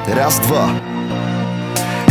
Raz, dva.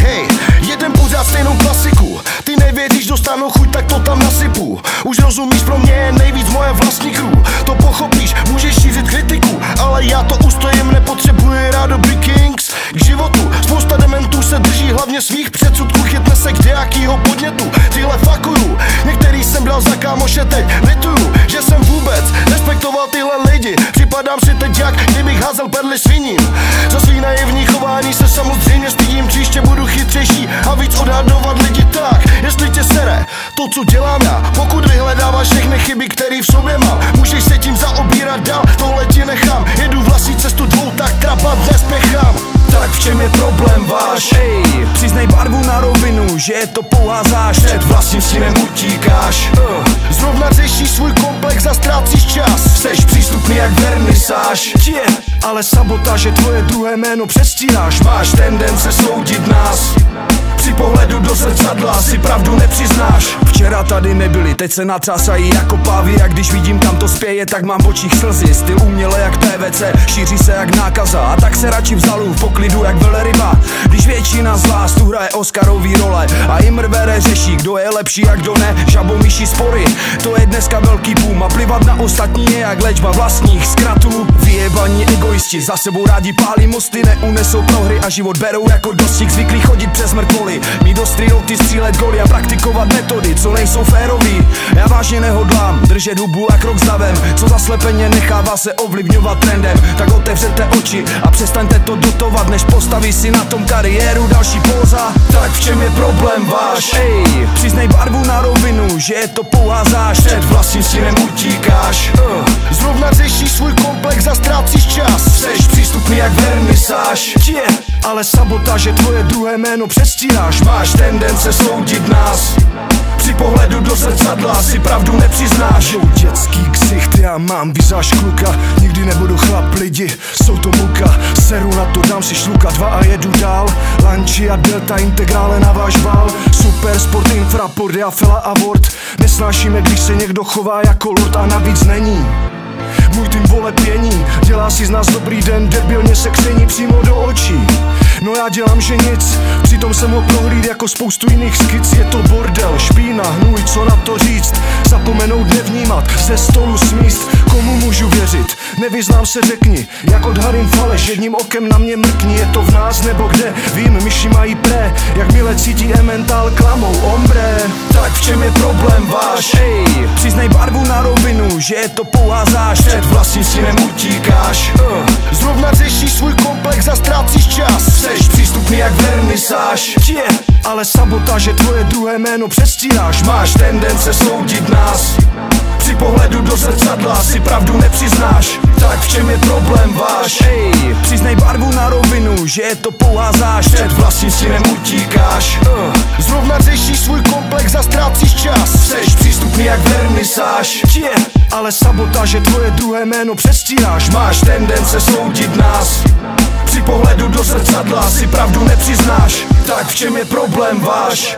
Hej, jedem pořád stejnou klasiku. Ty nevěříš, dostanu chuť, tak to tam nasypu. Už rozumíš, pro mě je nejvíc moje vlastní crew. To pochopíš, můžeš šířit kritiku, ale já to ustojím, nepotřebuji rád dobrý kings k životu. Spousta dementů se drží hlavně svých předsudků, chytne se kdejakýho podnětu. Tyhle fakuju, některý jsem bral za kámoše, teď lituju, že jsem vůbec respektoval tyhle lidi. Připadám si teď jak kdybych házel perly sviním. Za svý naivní chování se samozřejmě stydím, příště budu chytřejší a víc odhadovat lidi tak. Jestli tě sere to, co dělám já, pokud vyhledáváš všechny chyby, které v sobě mám, můžeš se tím zaobírat dál, tohle ti nechám. Jedu vlastní cestu dvou, tak trapat nespěchám. Tak v čem je problém váš? Ej, přiznej barvu na rovinu, že je to pouhá zášť. Před vlastním stínem utíkáš. Zrovna řešíš svůj komplex a ztrácíš čas. Jseš přístupný jak vernisáž. Ale sabotáže tvoje druhé jméno přestíráš. Máš tendence soudit nás. Při pohledu do zrcadla si pravdu nepřiznáš. Včera tady nebyli, teď se natřásají jako pávy. A když vidím, kam to spěje, tak mám v očích slzy. Styl uměle jak PVC, šíří se jak nákaza. A tak se radši vzalu v poklidu jak velryba. Když většina z vás tu hraje Oscarový role a imrvere řeší, kdo je lepší a kdo ne, žabomyší spory. To je dneska velký boom a plivat na ostatní je jak léčba vlastních zkratů. Vyjebaní egoisti za sebou rádi pálí mosty, neunesou prohry a život berou jako dostih. Zvyklí chodit přes mrtvoly, mít ostrý routy, střílet goly a praktikovat metody, co nejsou férový. Já vážně nehodlám držet hubu a krok s davem, co zaslepeně nechává se ovlivňovat trendem. Tak otevřete oči a přestaňte to dotovat, než postaví si na tom kariéru další póza. Tak v čem je problém váš? Ej, přiznej barvu na rovinu, že je to pouhá zášť. Před vlastním stínem utíkáš. Zrovna řešíš svůj komplex a ztrácíš čas. Jseš přístupný jak vernisáž. Ale sabotáže tvoje druhé jméno přestíráš. Máš tendence soudit nás. Při pohledu do zrcadla si pravdu nepřiznáš. Dětský ksicht, já mám vizáž kluka. Nikdy nebudu chlap, lidi, jsou to muka. Seru na to, dám si šluka 2 a jedu dál. Lancia, Delta, integrále na váš val. Super sport, infra, Pordia, Fela a Word. Nesnášíme, když se někdo chová jako lord a navíc není. Můj tým vole pění, dělá si z nás dobrý den, debilně se kření přímo do očí. No já dělám, že nic, přitom jsem ho prohlíd jako spoustu jiných skic. Je to bordel, špína, hnůj, co na to říct. Zapomenout nevnímat, ze stolu smíst. Komu můžu věřit? Nevyznám se, řekni, jak odhalím faleš. Jedním okem na mě mrkni, je to v nás nebo kde? Vím, myši mají pré, jakmile cítí emental, klamou ombre. Tak v čem je problém váš? Ej, přiznej barvu na rovinu, že je to pouhá zášť. Před vlastním stínem utíkáš. Zrovna řešíš svůj komplex a ztrácíš čas. Jseš přístupný jak vernisáž. Ale sabotáže tvoje druhé jméno přestíráš. Máš tendence soudit nás. Při pohledu do zrcadla si pravdu nepřiznáš. Tak v čem je problém váš? Ej, přiznej barvu na rovinu, že je to pouhá zášť. Před vlastním stínem utíkáš. Zrovna řešíš svůj komplex a ztrácíš čas. Jseš přístupný jak vernisáž. Ale sabotáže tvoje druhé jméno přestíráš. Máš tendence soudit nás. Při pohledu do zrcadla si pravdu nepřiznáš. Tak v čem je problém váš?